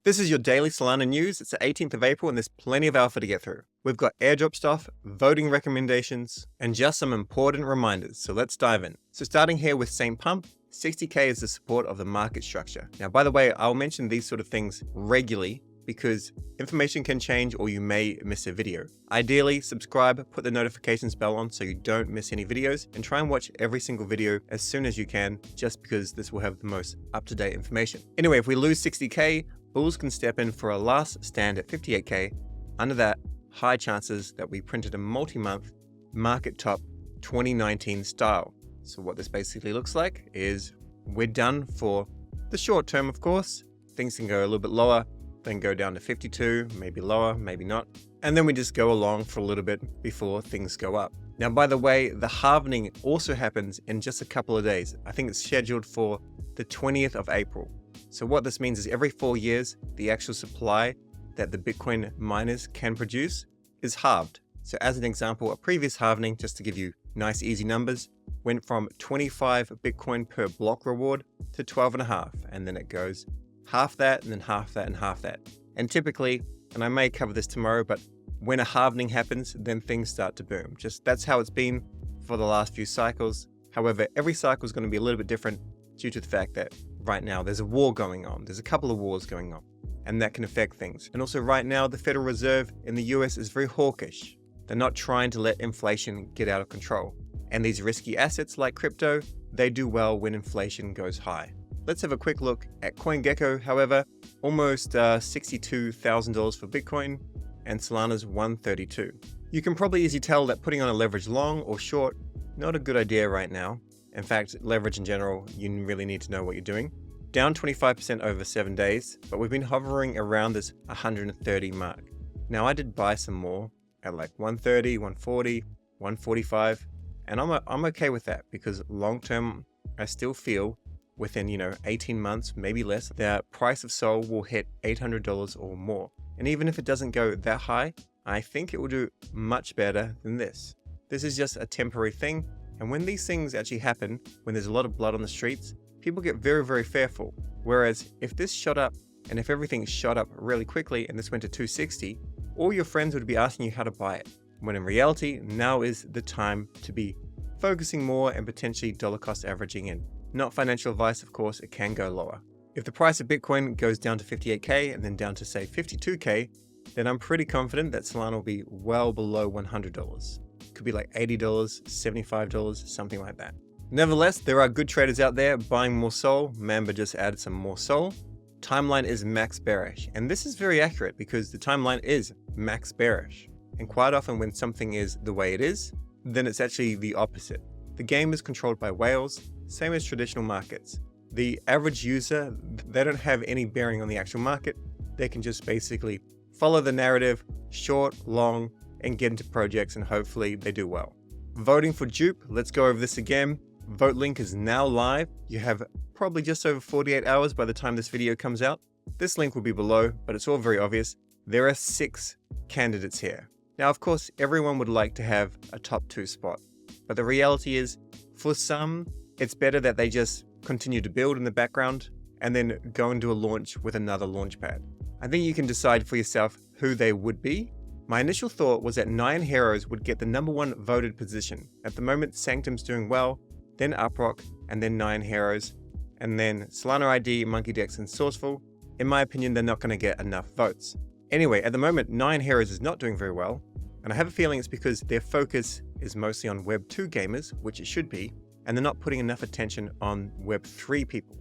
This is your daily Solana news. It's the 18th of April and there's plenty of alpha to get through. We've got airdrop stuff, voting recommendations, and just some important reminders. So let's dive in. So starting here with Same Pump, 60K is the support of the market structure. Now, by the way, I'll mention these sort of things regularly because information can change or you may miss a video. Ideally, subscribe, put the notifications bell on so you don't miss any videos, and try and watch every single video as soon as you can, just because this will have the most up-to-date information. Anyway, if we lose 60K, bulls can step in for a last stand at 58K. Under that, high chances that we printed a multi-month market top 2019 style. So what this basically looks like is we're done for the short term, of course. Things can go a little bit lower, then go down to 52, maybe lower, maybe not. And then we just go along for a little bit before things go up. Now, by the way, the halvening also happens in just a couple of days. I think it's scheduled for the 20th of April. So what this means is every 4 years, the actual supply that the Bitcoin miners can produce is halved. So as an example, a previous halvening, just to give you nice easy numbers, went from 25 Bitcoin per block reward to 12.5. And then it goes half that, and then half that, and half that. And typically, and I may cover this tomorrow, but when a halvening happens, then things start to boom. Just that's how it's been for the last few cycles. However, every cycle is going to be a little bit different due to the fact that right now there's a war going on. There's a couple of wars going on, and that can affect things. And also right now, the Federal Reserve in the US is very hawkish. They're not trying to let inflation get out of control. And these risky assets like crypto, they do well when inflation goes high. Let's have a quick look at CoinGecko, however, almost $62,000 for Bitcoin, and Solana's 132. You can probably easily tell that putting on a leverage long or short, not a good idea right now. In fact, leverage in general, you really need to know what you're doing. Down 25% over 7 days, but we've been hovering around this 130 mark. Now I did buy some more at like 130, 140, 145, and I'm okay with that because long term, I still feel within 18 months, maybe less, the price of SOL will hit $800 or more. And even if it doesn't go that high, I think it will do much better than this. This is just a temporary thing. And when these things actually happen, when there's a lot of blood on the streets, people get very, very fearful. Whereas if this shot up, and if everything shot up really quickly and this went to 260, all your friends would be asking you how to buy it. When in reality, now is the time to be focusing more and potentially dollar cost averaging in. Not financial advice, of course, it can go lower. If the price of Bitcoin goes down to 58K and then down to say 52K, then I'm pretty confident that Solana will be well below $100. Could be like $80, $75, something like that. Nevertheless, there are good traders out there buying more SOL. Mamba just added some more SOL. Timeline is max bearish, and this is very accurate because the timeline is max bearish. And quite often when something is the way it is, then it's actually the opposite. The game is controlled by whales, same as traditional markets. The average user, they don't have any bearing on the actual market. They can just basically follow the narrative, short, long, and get into projects, and hopefully they do well. Voting for Jup, let's go over this again. Vote link is now live. You have probably just over 48 hours by the time this video comes out. This link will be below, but it's all very obvious. There are 6 candidates here. Now, of course, everyone would like to have a top 2 spot, but the reality is, for some, it's better that they just continue to build in the background and then go and do a launch with another launchpad. I think you can decide for yourself who they would be. My initial thought was that 9 Heroes would get the #1 voted position. At the moment, Sanctum's doing well, then Uprock, and then 9 Heroes, and then Solana ID, MonkeyDex, and Sourceful. In my opinion, they're not going to get enough votes. Anyway, at the moment, 9 Heroes is not doing very well, and I have a feeling it's because their focus is mostly on Web 2 gamers, which it should be, and they're not putting enough attention on Web 3 people.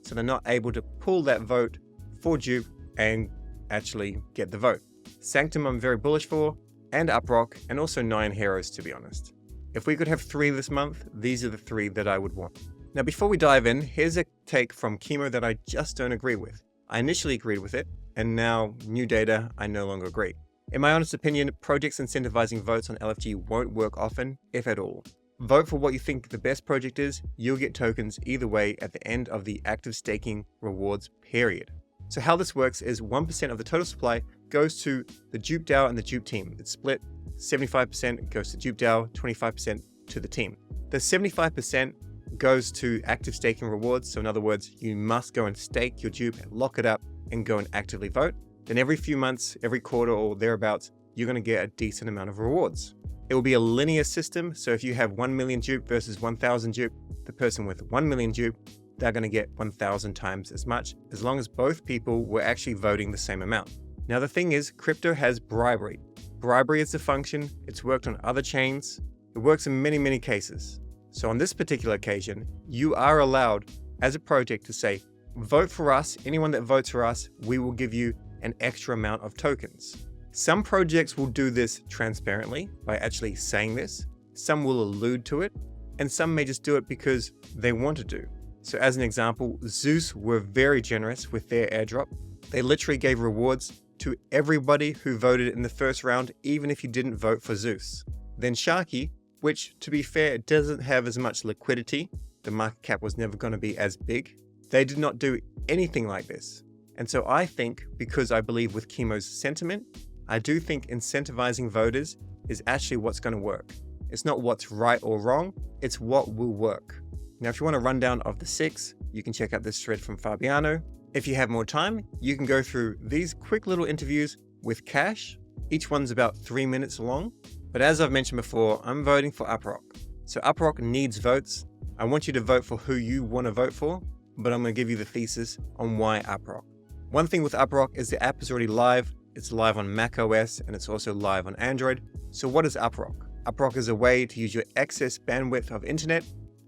So they're not able to pull that vote for Jup and actually get the vote. Sanctum I'm very bullish for, and Uprock, and also 9 Heroes, to be honest. If we could have 3 this month, these are the 3 that I would want. Now, before we dive in, here's a take from Chemo that I just don't agree with. I initially agreed with it, and now, new data, I no longer agree. In my honest opinion, projects incentivizing votes on LFG won't work often, if at all. Vote for what you think the best project is, you'll get tokens either way at the end of the active staking rewards period. So how this works is 1% of the total supply goes to the Jup DAO and the Jup team. It's split, 75% goes to Jup DAO, 25% to the team. The 75% goes to active staking rewards. So in other words, you must go and stake your Jup, lock it up, and go and actively vote, then every few months, every quarter or thereabouts, you're going to get a decent amount of rewards. It will be a linear system, so if you have 1 million Jup versus 1,000 Jup, the person with 1 million Jup, they're going to get 1,000 times as much, as long as both people were actually voting the same amount. Now the thing is, crypto has bribery. Bribery is the function, it's worked on other chains, it works in many, many cases. So on this particular occasion, you are allowed as a project to say, vote for us, anyone that votes for us, we will give you an extra amount of tokens. Some projects will do this transparently by actually saying this, some will allude to it, and some may just do it because they want to do. So as an example, Zeus were very generous with their airdrop. They literally gave rewards to everybody who voted in the first round, even if you didn't vote for Zeus. Then Sharky, which to be fair, doesn't have as much liquidity, the market cap was never going to be as big, they did not do anything like this. And so I think, because I believe with Chemo's sentiment, I do think incentivizing voters is actually what's going to work. It's not what's right or wrong, it's what will work. Now, if you want a rundown of the 6, you can check out this thread from Fabiano. If you have more time, you can go through these quick little interviews with Cash. Each one's about 3 minutes long. But as I've mentioned before, I'm voting for Uprock. So Uprock needs votes. I want you to vote for who you want to vote for, but I'm going to give you the thesis on why Uprock. One thing with Uprock is the app is already live. It's live on macOS and it's also live on Android. So what is Uprock? Uprock is a way to use your excess bandwidth of internet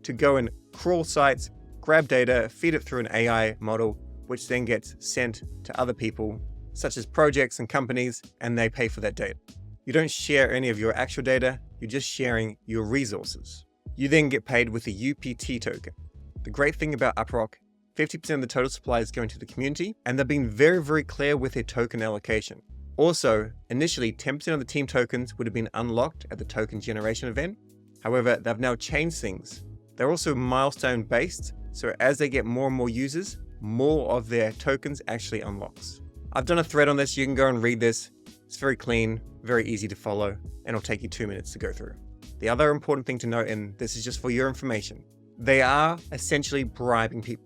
to go and crawl sites, grab data, feed it through an AI model, which then gets sent to other people, such as projects and companies, and they pay for that data. You don't share any of your actual data, you're just sharing your resources. You then get paid with a UPT token. The great thing about Uprock, 50% of the total supply is going to the community, and they've been very, very clear with their token allocation. Also, initially 10% of the team tokens would have been unlocked at the token generation event. However, they've now changed things. They're also milestone based, so as they get more and more users, more of their tokens actually unlocks. I've done a thread on this, you can go and read this. It's very clean, very easy to follow, and it'll take you 2 minutes to go through. The other important thing to note, and this is just for your information, they are essentially bribing people.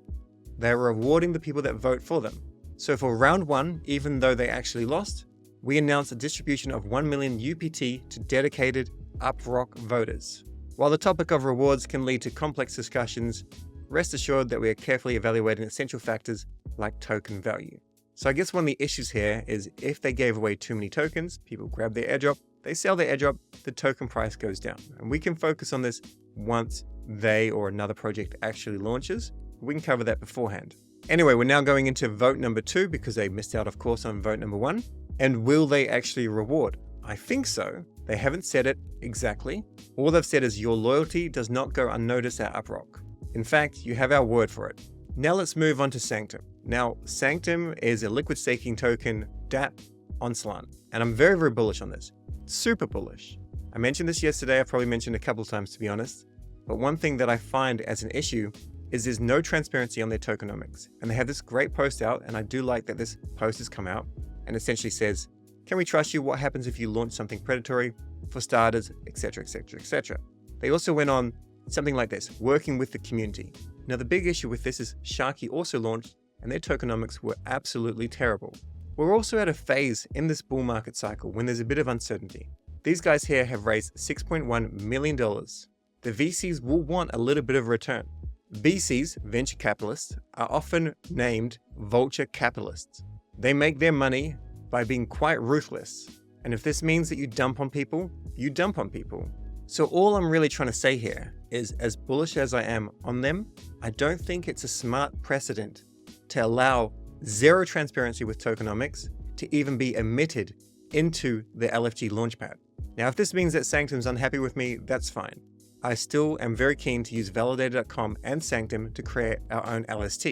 They're rewarding the people that vote for them. So for round 1, even though they actually lost, we announced a distribution of 1 million UPT to dedicated Uprock voters. While the topic of rewards can lead to complex discussions, rest assured that we are carefully evaluating essential factors like token value. So I guess one of the issues here is if they gave away too many tokens, people grab their airdrop, they sell their airdrop, the token price goes down. And we can focus on this once they or another project actually launches. We can cover that beforehand. Anyway, we're now going into vote number 2 because they missed out, of course, on vote number 1. And will they actually reward? I think so. They haven't said it exactly. All they've said is your loyalty does not go unnoticed at Uprock. In fact, you have our word for it. Now let's move on to Sanctum. Now, Sanctum is a liquid staking token DApp on Solana. And I'm very, very bullish on this. Super bullish. I mentioned this yesterday. I've probably mentioned it a couple of times, to be honest. But one thing that I find as an issue is there's no transparency on their tokenomics. And they have this great post out, and I do like that this post has come out and essentially says, can we trust you? What happens if you launch something predatory? For starters, etc., etc., etc. They also went on something like this, working with the community. Now the big issue with this is Sharky also launched and their tokenomics were absolutely terrible. We're also at a phase in this bull market cycle when there's a bit of uncertainty. These guys here have raised $6.1 million. The VCs will want a little bit of return. VCs, venture capitalists, are often named vulture capitalists. They make their money by being quite ruthless. And if this means that you dump on people, you dump on people. So all I'm really trying to say here is, as bullish as I am on them, I don't think it's a smart precedent to allow zero transparency with tokenomics to even be emitted into the LFG launchpad. Now, if this means that Sanctum's unhappy with me, that's fine. I still am very keen to use validator.com and Sanctum to create our own LST,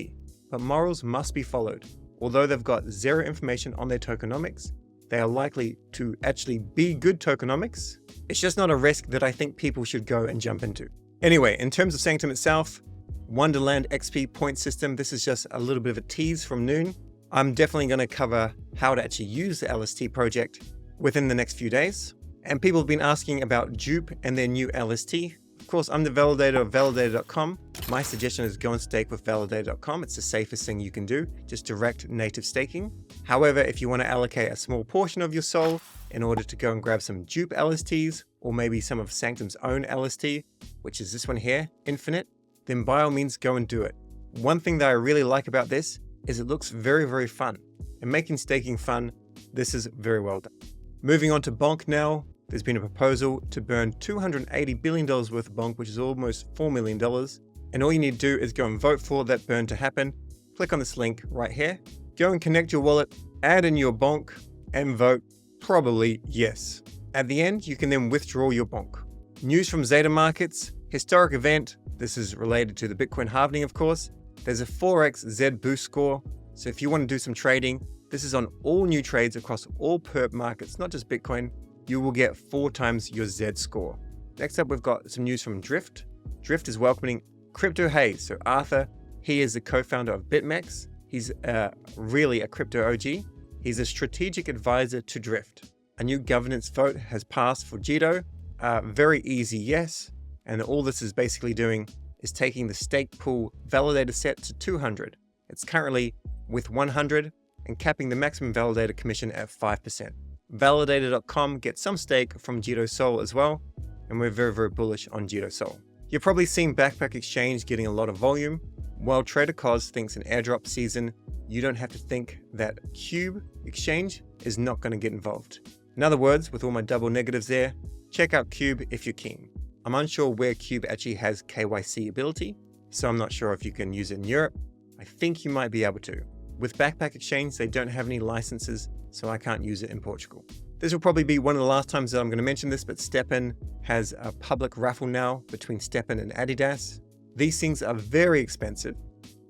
but morals must be followed. Although they've got zero information on their tokenomics, they are likely to actually be good tokenomics. It's just not a risk that I think people should go and jump into. Anyway, in terms of Sanctum itself, Wonderland XP point system, this is just a little bit of a tease from noon. I'm definitely going to cover how to actually use the LST project within the next few days. And people have been asking about Jup and their new LST. Of course, I'm the validator of validator.com. My suggestion is go and stake with validator.com. It's the safest thing you can do, just direct native staking. However, if you want to allocate a small portion of your SOL in order to go and grab some Jup LSTs, or maybe some of Sanctum's own LST, which is this one here, Infinite, then by all means go and do it. One thing that I really like about this is it looks very, very fun. And making staking fun, this is very well done. Moving on to Bonk now, there's been a proposal to burn $280 billion worth of Bonk, which is almost $4 million. And all you need to do is go and vote for that burn to happen. Click on this link right here. Go and connect your wallet, add in your Bonk, and vote probably yes. At the end, you can then withdraw your Bonk. News from Zeta Markets, historic event. This is related to the Bitcoin halving, of course. There's a 4x Z boost score. So if you want to do some trading, this is on all new trades across all perp markets, not just Bitcoin. You will get 4 times your Z score. Next up, we've got some news from Drift. Drift is welcoming Crypto Haze. So Arthur, he is the co-founder of BitMEX. He's really a crypto OG. He's a strategic advisor to Drift. A new governance vote has passed for Jito. Very easy yes. And all this is basically doing is taking the stake pool validator set to 200. It's currently with 100 and capping the maximum validator commission at 5%. Validator.com gets some stake from Jito Sol as well, and we're very, very bullish on Jito Sol. You've probably seen Backpack Exchange getting a lot of volume. While Trader Cos thinks in airdrop season, you don't have to think that Cube Exchange is not going to get involved. In other words, with all my double negatives there, check out Cube if you're keen. I'm unsure where Cube actually has KYC ability, so I'm not sure if you can use it in Europe. I think you might be able to. With Backpack Exchange, they don't have any licenses, so I can't use it in Portugal. This will probably be one of the last times that I'm going to mention this, but StepN has a public raffle now between StepN and Adidas. These things are very expensive.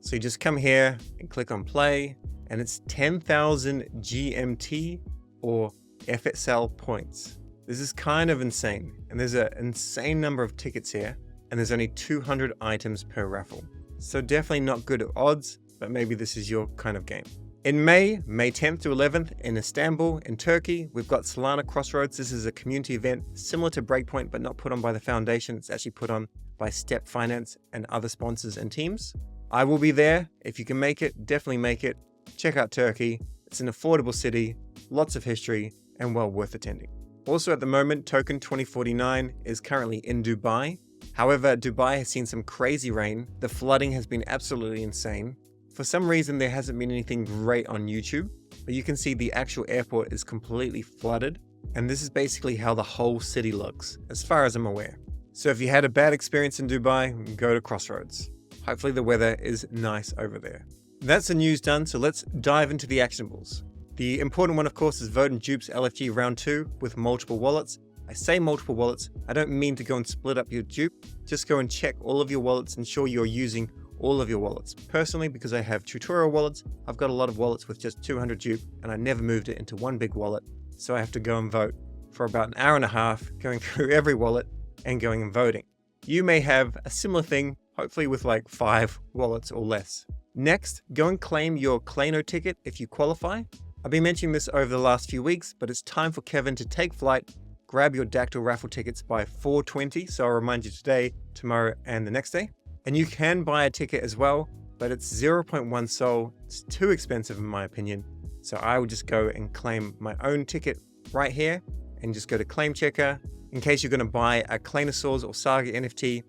So you just come here and click on play, and it's 10,000 GMT or FSL points. This is kind of insane. And there's an insane number of tickets here, and there's only 200 items per raffle. So definitely not good at odds, but maybe this is your kind of game. In May 10th to 11th in Istanbul, in Turkey, we've got Solana Crossroads. This is a community event similar to Breakpoint, but not put on by the foundation. It's actually put on by Step Finance and other sponsors and teams. I will be there. If you can make it, definitely make it. Check out Turkey. It's an affordable city, lots of history, and well worth attending. Also at the moment, Token 2049 is currently in Dubai. However, Dubai has seen some crazy rain. The flooding has been absolutely insane. For some reason, there hasn't been anything great on YouTube, but you can see the actual airport is completely flooded. And this is basically how the whole city looks, as far as I'm aware. So if you had a bad experience in Dubai, go to Crossroads. Hopefully the weather is nice over there. That's the news done, so let's dive into the actionables. The important one, of course, is voting Jup's LFG round 2 with multiple wallets. I say multiple wallets, I don't mean to go and split up your Jup. Just go and check all of your wallets, ensure you're using all of your wallets. Personally, because I have tutorial wallets, I've got a lot of wallets with just 200 Jup, and I never moved it into one big wallet. So I have to go and vote for about an hour and a half, going through every wallet and going and voting. You may have a similar thing, hopefully with like 5 wallets or less. Next, go and claim your Clayno ticket if you qualify. I've been mentioning this over the last few weeks, but it's time for Kevin to take flight. Grab your Dactyl raffle tickets by 4:20, so I'll remind you today, tomorrow, and the next day. And you can buy a ticket as well, but it's 0.1 SOL. It's too expensive in my opinion. So I will just go and claim my own ticket right here and just go to Claim Checker. In case you're going to buy a Claynosaurz or Saga NFT,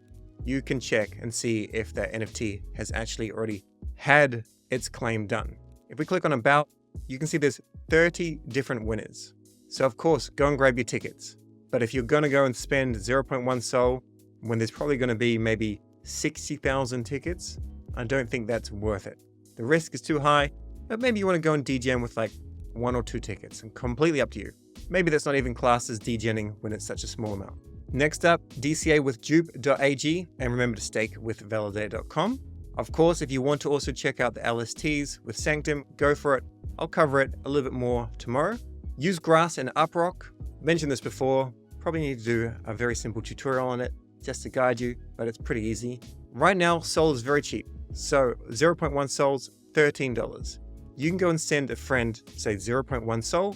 you can check and see if that NFT has actually already had its claim done. If we click on About, you can see there's 30 different winners. So of course, go and grab your tickets. But if you're going to go and spend 0.1 SOL, when there's probably going to be maybe 60,000 tickets, I don't think that's worth it. The risk is too high, but maybe you want to go and DGen with like 1 or 2 tickets, and completely up to you. Maybe that's not even classed as DGening when it's such a small amount. Next up, DCA with Jup.ag, and remember to stake with Validator.com. Of course, if you want to also check out the LSTs with Sanctum, go for it. I'll cover it a little bit more tomorrow. Use Grass and Uprock. Mentioned this before, probably need to do a very simple tutorial on it just to guide you, but it's pretty easy. Right now, Sol is very cheap. So 0.1 Sol's $13. You can go and send a friend, say 0.1 Sol,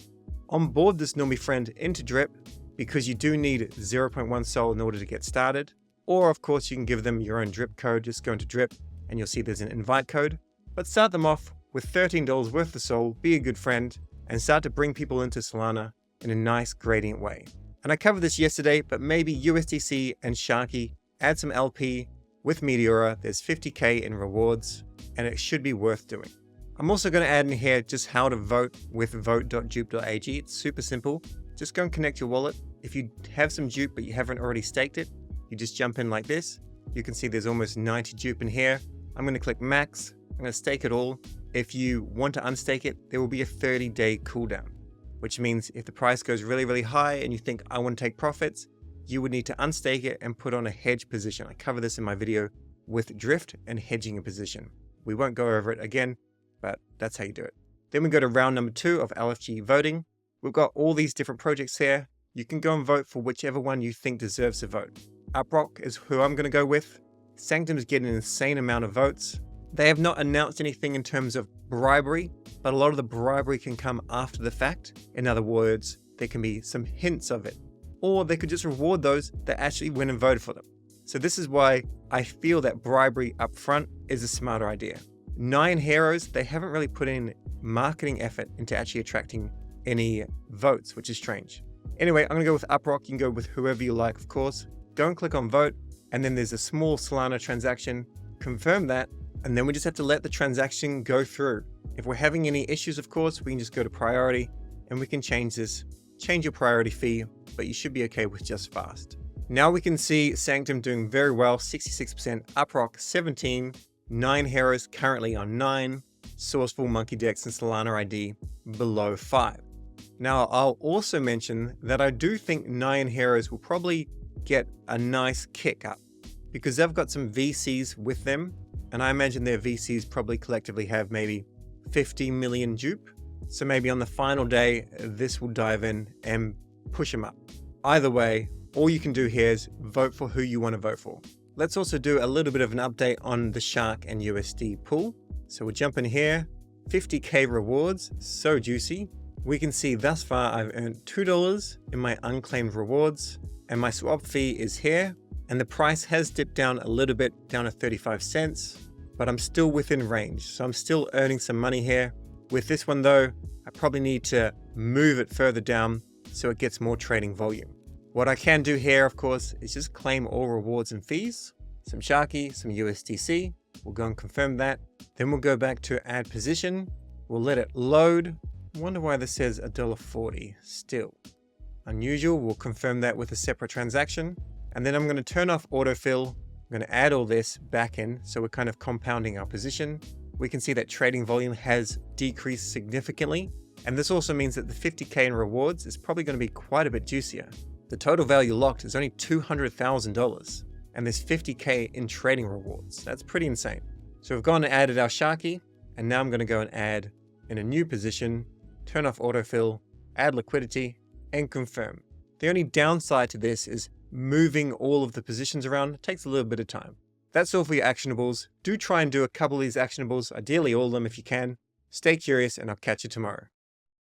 onboard this normie friend into Drip because you do need 0.1 Sol in order to get started. Or of course, you can give them your own drip code. Just go into drip and you'll see there's an invite code. But start them off with $13 worth of SOL, be a good friend, and start to bring people into Solana in a nice gradient way. And I covered this yesterday, but maybe USDC and Sharky, add some LP with Meteora. There's 50K in rewards, and it should be worth doing. I'm also going to add in here just how to vote with vote.jup.ag. It's super simple. Just go and connect your wallet. If you have some Jup but you haven't already staked it, you just jump in like this. You can see there's almost 90 Jup in here. I'm going to click max. I'm going to stake it all. If you want to unstake it, there will be a 30-day cooldown, which means if the price goes really, really high and you think I want to take profits, you would need to unstake it and put on a hedge position. I cover this in my video with drift and hedging a position. We won't go over it again, but that's how you do it. Then we go to round number 2 of LFG voting. We've got all these different projects here. You can go and vote for whichever one you think deserves a vote. Uprock is who I'm going to go with. Sanctum is getting an insane amount of votes. They have not announced anything in terms of bribery, but a lot of the bribery can come after the fact. In other words, there can be some hints of it. Or they could just reward those that actually went and voted for them. So this is why I feel that bribery up front is a smarter idea. 9 heroes, they haven't really put in marketing effort into actually attracting any votes, which is strange. Anyway, I'm going to go with Uprock. You can go with whoever you like, of course. Go and click on vote, and then there's a small Solana transaction. Confirm that, and then we just have to let the transaction go through. If we're having any issues, of course, we can just go to priority, and we can change this. Change your priority fee, but you should be okay with just fast. Now we can see Sanctum doing very well, 66%, Uprock 17, 9 heroes currently on 9, Sourceful, Monkey Dex, and Solana ID below 5. Now I'll also mention that I do think 9 heroes will probably get a nice kick up because they've got some VCs with them, and I imagine their VCs probably collectively have maybe 50 million Jup. So maybe on the final day, this will dive in and push them up. Either way, all you can do here is vote for who you want to vote for. Let's also do a little bit of an update on the Shark and USD pool. So we'll jump in here, 50K rewards, so juicy. We can see thus far I've earned $2 in my unclaimed rewards, and my swap fee is here, and the price has dipped down a little bit, down to 35 cents, but I'm still within range. So I'm still earning some money here. With this one though, I probably need to move it further down so it gets more trading volume. What I can do here, of course, is just claim all rewards and fees, some Sharky, some USDC. We'll go and confirm that. Then we'll go back to add position. We'll let it load. I wonder why this says $1.40 still. Unusual. We'll confirm that with a separate transaction. And then I'm going to turn off autofill. I'm going to add all this back in. So we're kind of compounding our position. We can see that trading volume has decreased significantly. And this also means that the 50K in rewards is probably going to be quite a bit juicier. The total value locked is only $200,000. And there's 50K in trading rewards. That's pretty insane. So we've gone and added our Sharky. And now I'm going to go and add in a new position, turn off autofill, add liquidity, and confirm. The only downside to this is moving all of the positions around. It takes a little bit of time. That's all for your actionables. Do try and do a couple of these actionables, ideally all of them if you can. Stay curious, and I'll catch you tomorrow.